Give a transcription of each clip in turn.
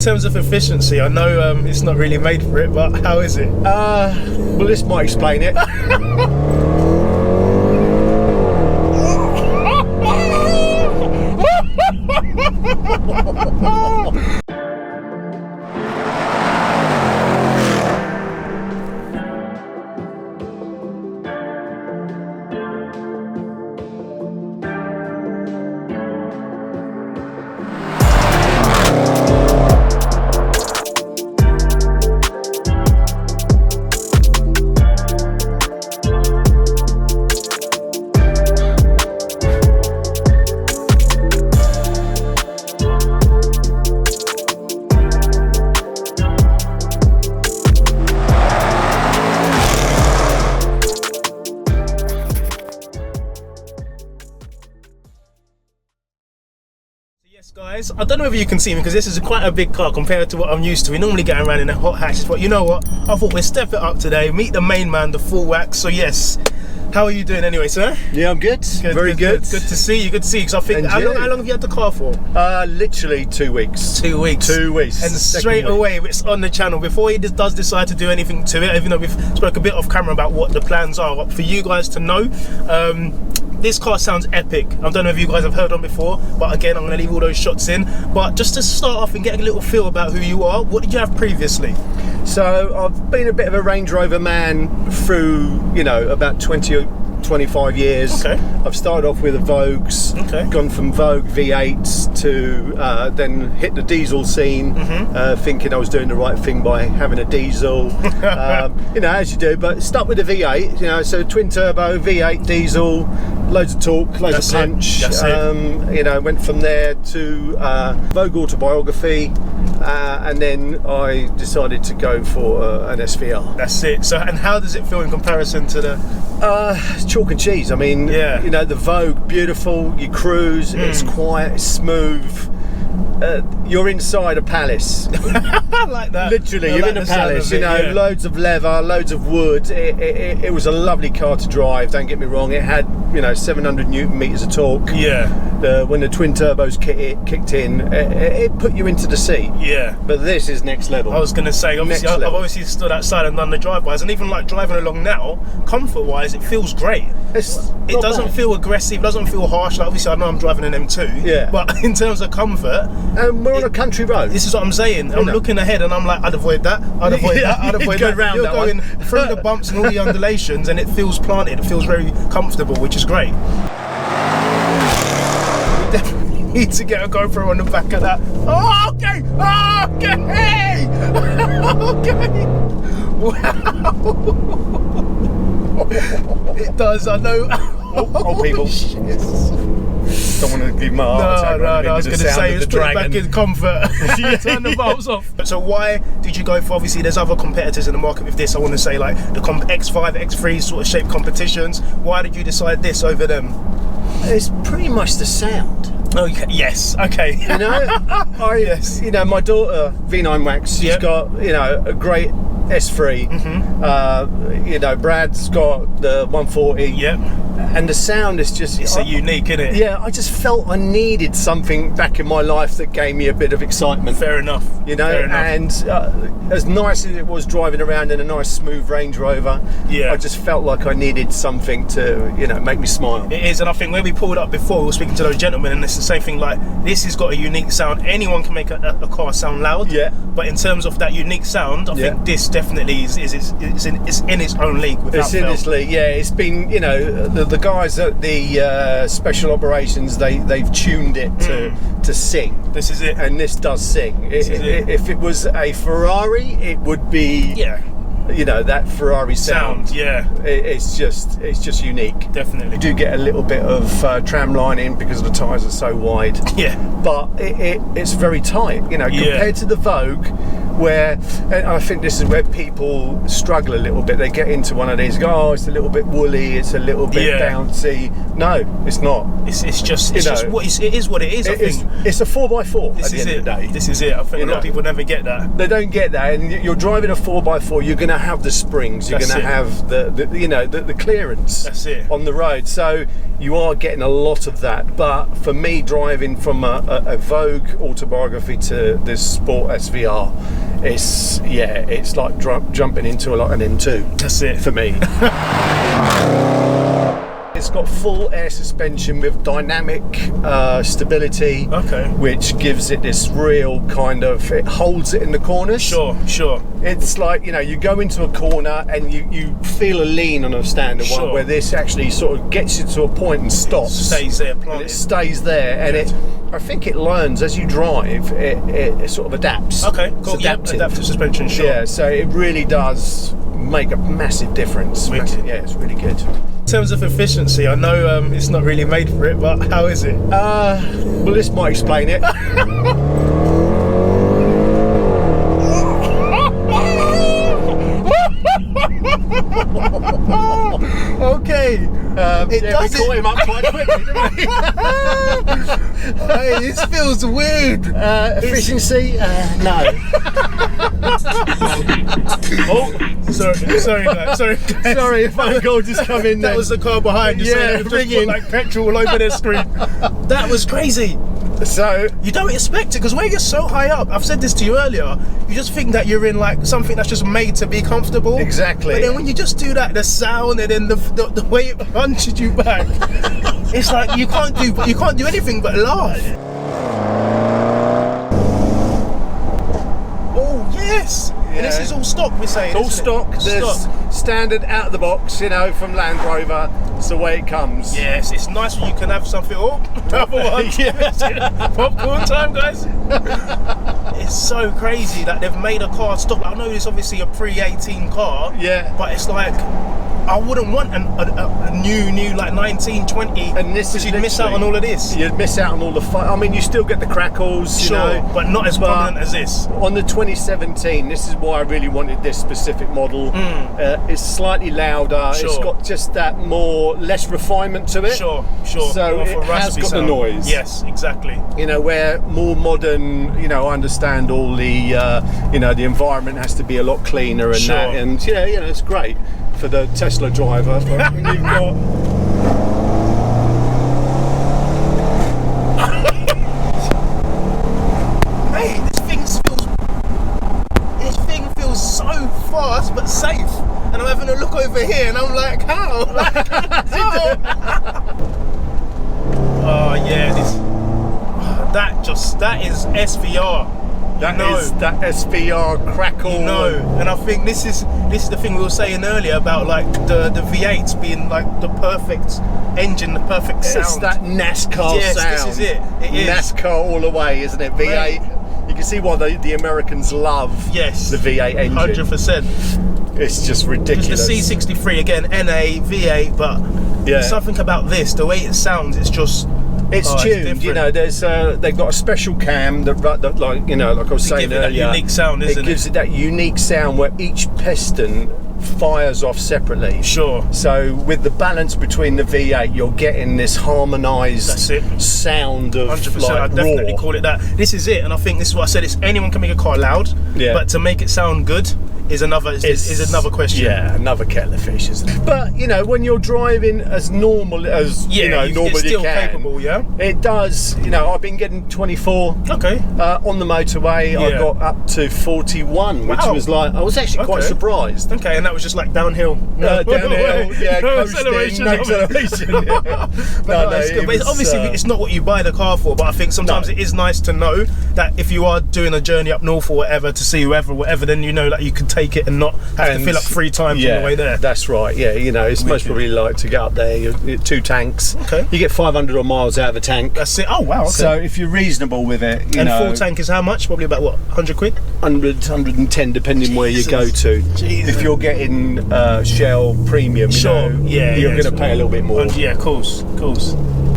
terms of efficiency, I know it's not really made for it, but how is it? Well, this might explain it. Yes guys, I don't know if you can see me because this is quite a big car compared to what I'm used to. We normally get around in a hot hatches, but you know what? I thought we'd step it up today, meet the main man, the full wax. So yes, how are you doing anyway, sir? Yeah, I'm good. Very good. Good to see you. Good to see you. Because I think how long have you had the car for? Literally 2 weeks. 2 weeks. 2 weeks. And straight away, it's on the channel. Before he does decide to do anything to it, even though we've spoke a bit off camera about what the plans are, for you guys to know. This car sounds epic. I don't know if you guys have heard on before, but again, I'm going to leave all those shots in. But just to start off and get a little feel about who you are, what did you have previously? So I've been a bit of a Range Rover man through, you know, about 25 years. Okay. I've started off with the Vogues, gone from Vogue V8s to then hit the diesel scene, thinking I was doing the right thing by having a diesel, you know, as you do, but stuck with the V8, you know, so twin turbo, V8 diesel, loads of torque, loads of punch. You know, went from there to Vogue autobiography, and then I decided to go for an SVR. That's it. So, and how does it feel in comparison to the? Chalk and cheese. I mean, yeah. You know, the Vogue, beautiful. You cruise. It's quiet. It's smooth. You're inside a palace. I like that. Literally, you're in a palace. You know, yeah. Loads of leather, loads of wood. It was a lovely car to drive. Don't get me wrong. It had, you know, 700 Newton meters of torque. Yeah. When the twin turbos kicked in, it put you into the seat. Yeah. But this is next level. I was going to say, obviously, I've obviously stood outside and done the drive-bys, and even like driving along now, comfort-wise, it feels great. It doesn't feel aggressive. It doesn't feel harsh. Like, obviously, I know I'm driving an M2. Yeah. But in terms of comfort, and we're on a country road. This is what I'm saying. I'm looking ahead, and I'm like, I'd avoid that. I'd avoid that. I'd avoid that. You're going through the bumps and all the undulations, and it feels planted. It feels very comfortable, which is great. We definitely need to get a GoPro on the back of that. Oh, okay. Okay. Okay. Wow. It does. I know. Oh, people. Don't want to give my heart attack. No, I was going to say, let's put it back in comfort. Turn the valves off. So why did you go for, obviously there's other competitors in the market with this, I want to say, like the X5, X3 sort of shape competitions. Why did you decide this over them? It's pretty much the sound. Oh, yes, okay. You know, yes. You know, my daughter, V9 Wax, she's got, you know, a great S3. You know, Brad's got the 140. Yep. And the sound is just... It's unique, isn't it? Yeah, I just felt I needed something back in my life that gave me a bit of excitement. Fair enough. You know, and as nice as it was driving around in a nice smooth Range Rover, I just felt like I needed something to, you know, make me smile. It is, and I think when we pulled up before, we were speaking to those gentlemen, and it's the same thing, like, this has got a unique sound. Anyone can make a car sound loud. Yeah. But in terms of that unique sound, I think this definitely is in its own league. It's in its league, yeah. It's been, you know, the guys at the special operations, they've tuned it to sing. This is it. And this does sing. If it was a Ferrari, it would be, you know, that Ferrari sound. Yeah. It's just unique. Definitely. You do get a little bit of tram lining because the tyres are so wide. Yeah. But it's very tight, you know, compared to the Vogue, where, and I think this is where people struggle a little bit. They get into one of these, go, oh, it's a little bit woolly, it's a little bit bouncy. No, it's not. It's just what it is. What it is. It's a 4x4 at the end of the day. This is it. I think a lot of people never get that. They don't get that, and you're driving a 4x4. You're going to have the springs. You're going to have the you know, the clearance. That's it. On the road. So you are getting a lot of that. But for me, driving from a Vogue autobiography to this Sport SVR, it's like jumping into like an M2. That's it for me. It's got full air suspension with dynamic stability, which gives it this real kind of, it holds it in the corners. Sure. It's like, you know, you go into a corner and you feel a lean on a standard one, where this actually sort of gets you to a point and stops. Stays there, planted. And it stays there, and I think it learns as you drive, it sort of adapts. Okay, cool. It's adaptive. Adaptive suspension, sure. Yeah, so it really does make a massive difference. Yeah, it's really good. In terms of efficiency, I know it's not really made for it, but how is it? Well, this might explain it. Okay. We caught him up quite quickly, didn't we? Hey, this feels weird. Efficiency? No. Sorry guys. Sorry, if phone call just come in there. That was the car behind you. Yeah, just put like petrol all over their screen. That was crazy. So you don't expect it, because where you're so high up, I've said this to you earlier, you just think that you're in like something that's just made to be comfortable. Exactly. But then when you just do that, the sound and then the way it punches you back, it's like you can't do anything but laugh. Oh yes. Yeah. And this is all stock, we're saying. It's all stock. There's standard out of the box, you know, from Land Rover. It's the way it comes. Yes, it's nice when you can have something. Oh, another one. Popcorn time, guys. It's so crazy that they've made a car stock. I know it's obviously a pre-18 car. Yeah. But it's like, I wouldn't want a new like 1920, and this is you'd miss out on all of this. You'd miss out on all the fun. I mean, you still get the crackles, you know, but not as prominent as this. On the 2017, this is why I really wanted this specific model. It's slightly louder. It's got just that less refinement to it. Sure. So it has got the noise. Yes, exactly. You know, where more modern, you know, I understand all the, you know, the environment has to be a lot cleaner and that, and you know, it's great for the Tesla driver. But when you've got mate, this thing feels so fast but safe. And I'm having a look over here and I'm like, how? Oh yeah, that is SVR. That is that SVR crackle. And I think this is the thing we were saying earlier about like the V8s being like the perfect engine, the perfect sound. It's that NASCAR sound. Yes, this is it. It is NASCAR all the way, isn't it? V8. Right. You can see why the Americans love the V8 engine. 100%. It's just ridiculous. Just the C63 again, NA, V8, but something about this, the way it sounds, it's just. It's tuned, you know. There's they've got a special cam that like, you know, like I was saying earlier, that unique sound, isn't it? It gives it that unique sound where each piston fires off separately. Sure. So with the balance between the V8, you're getting this harmonised sound of 100%. Like I'd definitely call it that. This is it, and I think this is what I said. It's anyone can make a car loud, but to make it sound good is another question. Yeah, another kettle of fish, isn't it? But you know, when you're driving as normal as you know, normally it's still you can, capable, it does. You know, I've been getting 24. Okay. On the motorway, I got up to 41, which was like I was actually quite surprised. Okay, and that was just like downhill. Downhill, no acceleration. No acceleration. But obviously, it's not what you buy the car for. But I think sometimes it is nice to know that if you are doing a journey up north or whatever to see whatever, then you know that you can take it and not have to fill up 3 times on the way there. That's right. Yeah, you know, it's most probably like to get up there. You're 2 tanks. Okay. You get 500 odd miles out of a tank. That's it. Oh wow. Okay. So if you're reasonable with it, you know, full tank is how much? Probably about what? 100 quid? 100, 110, depending where you go to. Jesus. If you're getting Shell Premium, you know, you're going to pay a little bit more. Yeah, of course.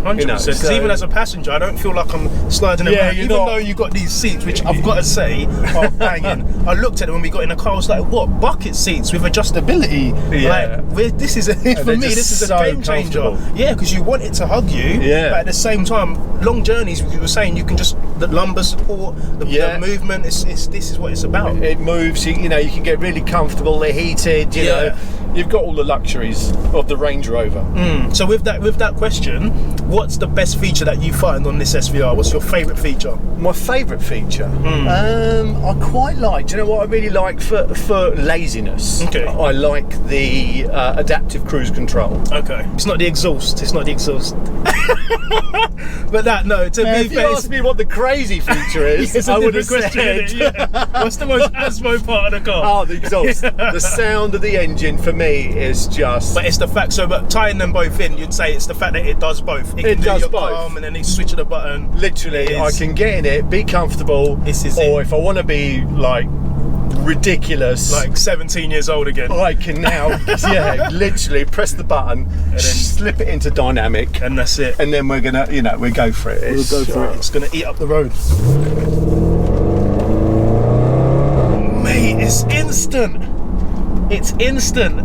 100%. Because even as a passenger, I don't feel like I'm sliding around. Even though you got these seats, which I've got to say are banging. I looked at it when we got in the car. I was like, what, bucket seats with adjustability? Yeah. Like, this is for me. This is a game changer. Yeah, because you want it to hug you. Yeah. But at the same time, long journeys. You were saying you can just the lumbar support, the movement. This is what it's about. It moves. You know, you can get really comfortable. They're heated. You know. You've got all the luxuries of the Range Rover. So with that question, what's the best feature that you find on this SVR? What's your favourite feature? My favourite feature? I quite like, do you know what I really like for laziness? Okay. I like the adaptive cruise control. Okay. It's not the exhaust. But that, no, to be fair, if you ask me what the crazy feature is, I would have said... What's the most asmo part of the car? Oh, the exhaust. The sound of the engine for me is just... But it's the fact, but tying them both in, you'd say it's the fact that it does both. It does both. Palm and then you switch the button. Literally, I can get in it, be comfortable, or if I want to be like ridiculous, like 17 years old again, I can now literally press the button and then slip it into dynamic, and that's it. And then we're gonna, we go for it. We'll go for it. It's gonna eat up the road. Mate, it's instant. It's instant.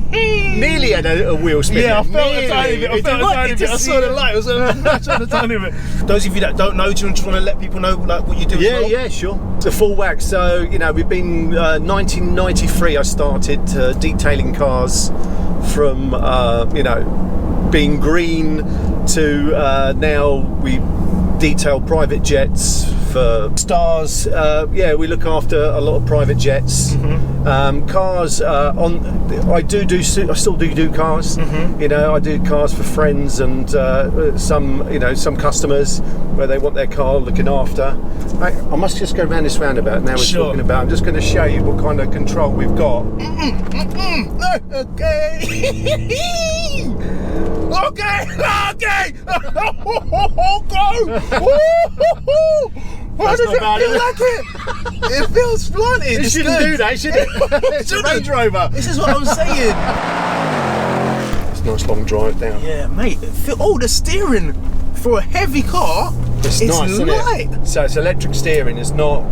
Nearly had a wheel spin. Yeah, I felt a tiny bit. I saw the light. I was on a tiny bit. Those of you that don't know, do you want to let people know like what you do? Yeah, sure. It's a full whack. So we've been 1993. I started detailing cars from being green to now we detail private jets for stars. We look after a lot of private jets. Cars I still do cars. I do cars for friends and some customers where they want their car looking after. I must just go around this roundabout now. We're talking about. I'm just going to show you what kind of control we've got. Okay. Okay. How does it feel like it? It feels flaunted. It shouldn't do that, should it? It's a Range Rover. This is what I'm saying. It's a nice long drive down. Yeah, mate. The steering for a heavy car. It's nice, isn't it? So it's electric steering. It's not,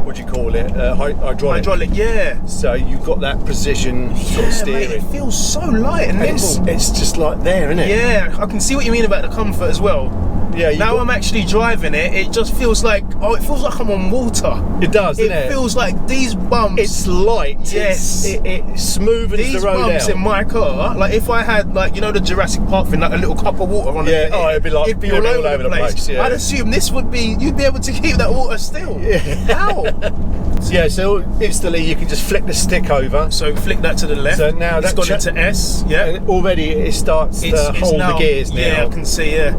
what do you call it? Hydraulic. Yeah. So you've got that precision sort of steering. Mate, it feels so light and nimble. It's just like there, isn't it? Yeah, I can see what you mean about the comfort as well. Yeah. Now I'm actually driving it. It just feels like it feels like I'm on water. It does, doesn't it? It feels like these bumps. It's light. Yes. It smooths the road out. These bumps in my car, like if I had the Jurassic Park thing, like a little cup of water on it. Yeah. It'd be all over the place. Yeah. I'd assume you'd be able to keep that water still. Yeah. How? Yeah, so instantly you can just flick the stick over. So flick that to the left. So now that's gone into S. Yeah. And already it starts to hold the gears now. Yeah, I can see. Yeah.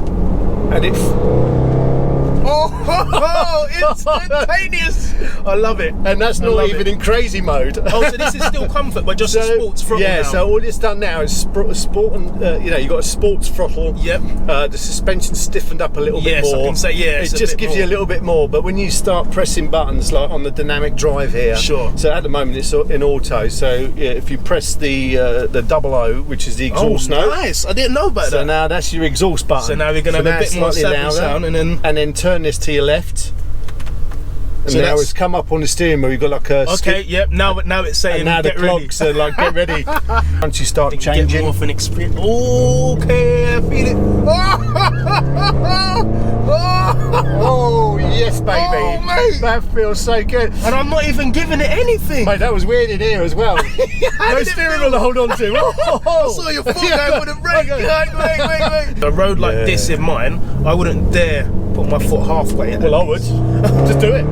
And it's instantaneous. I love it. And that's not even in crazy mode. So this is still comfort, but just a sports throttle. Yeah, now. So all it's done now is sport and you've got a sports throttle. Yep. The suspension's stiffened up a little bit more. Yes, I can say it just gives you a little bit more. But when you start pressing buttons like on the dynamic drive here, sure. So at the moment it's in auto. So if you press the 00, which is the exhaust note. Nice. I didn't know about that. So now that's your exhaust button. So now we're gonna have a bit more sound and then turn this to your left. And so now it's come up on the steering wheel. You've got like a yep. Now it's saying and now the clocks are like get ready. Once you start changing, get more of an experience. Okay, I feel it. Oh yes, baby. Oh, mate. That feels so good. And I'm not even giving it anything. Mate, that was weird in here as well. No steering wheel to hold on to. I saw your foot going for the brake. Wait. A road like this in mine, I wouldn't dare put my foot halfway. Well, I would. Just do it.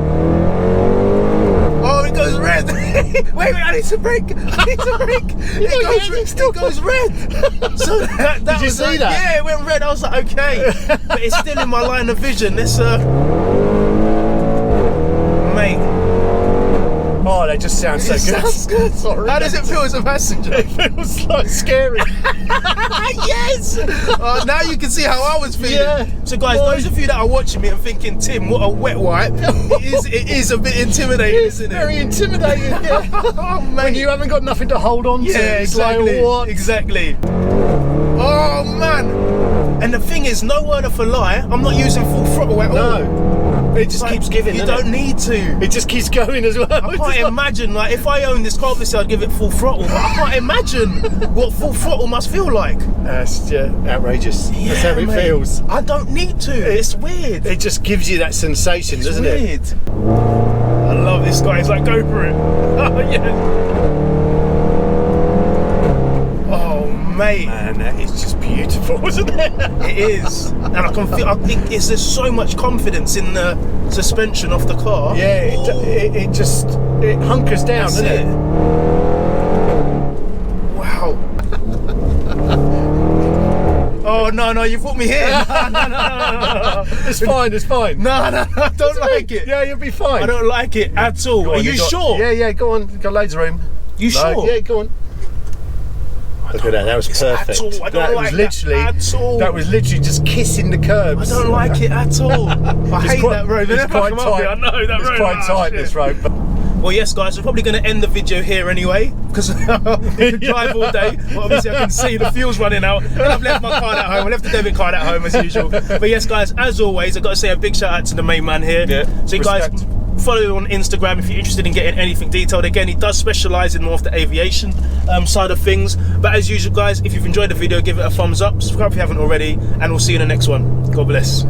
Oh, it goes red. wait, I need to brake. It goes red. So that Did you see that? Yeah, it went red. I was like, okay. But it's still in my line of vision. This, mate. Oh, that just sounds so good. Sounds good. Sorry. How does it feel as a passenger? It feels like scary. Yes. Now you can see how I was feeling. Yeah. So guys, those of you that are watching me and thinking, Tim, what a wet wipe, it is a bit intimidating, isn't it? Very intimidating. Yeah. Oh, mate. When you haven't got nothing to hold on to. Yeah, exactly. Like, what? Exactly. Oh man! And the thing is, no word of a lie, I'm not using full throttle at all. No, it just keeps giving. You don't need to. It just keeps going as well. I can't imagine, like, if I owned this car, obviously I'd give it full throttle, but I can't imagine what full throttle must feel like. That's outrageous. Yeah, that's how it mate. feels. I don't need to. It's weird. It just gives you that sensation, doesn't it? It's weird. I love this guy. He's like, go for it. Oh yeah. Oh mate, Man, that is just beautiful, isn't it? it is. And I can feel. I think there's so much confidence in the suspension of the car. Yeah, it just hunkers down, That's doesn't it? Wow. Oh no, you put me here. No. It's fine, it's fine. No, I don't like it. Yeah, you'll be fine. I don't like it at all. Are you sure? Yeah, go on. You've got loads of room. You sure? Yeah, go on. Look at that, that was perfect. At all. I don't like that at all. That was literally just kissing the curbs. I don't like it at all. I hate that road. It's quite tight. I know that it's road. quite tight, this road. But well, yes, guys, we're probably going to end the video here anyway, because we could drive all day. But obviously, I can see the fuel's running out, and I've left my card at home. I left the debit card at home as usual. But yes, guys, as always, I've got to say a big shout out to the main man here. Yeah, so you guys, follow him on Instagram if you're interested in getting anything detailed. Again, he does specialise in more of the aviation side of things. But as usual, guys, if you've enjoyed the video, give it a thumbs up, subscribe if you haven't already, and we'll see you in the next one. God bless.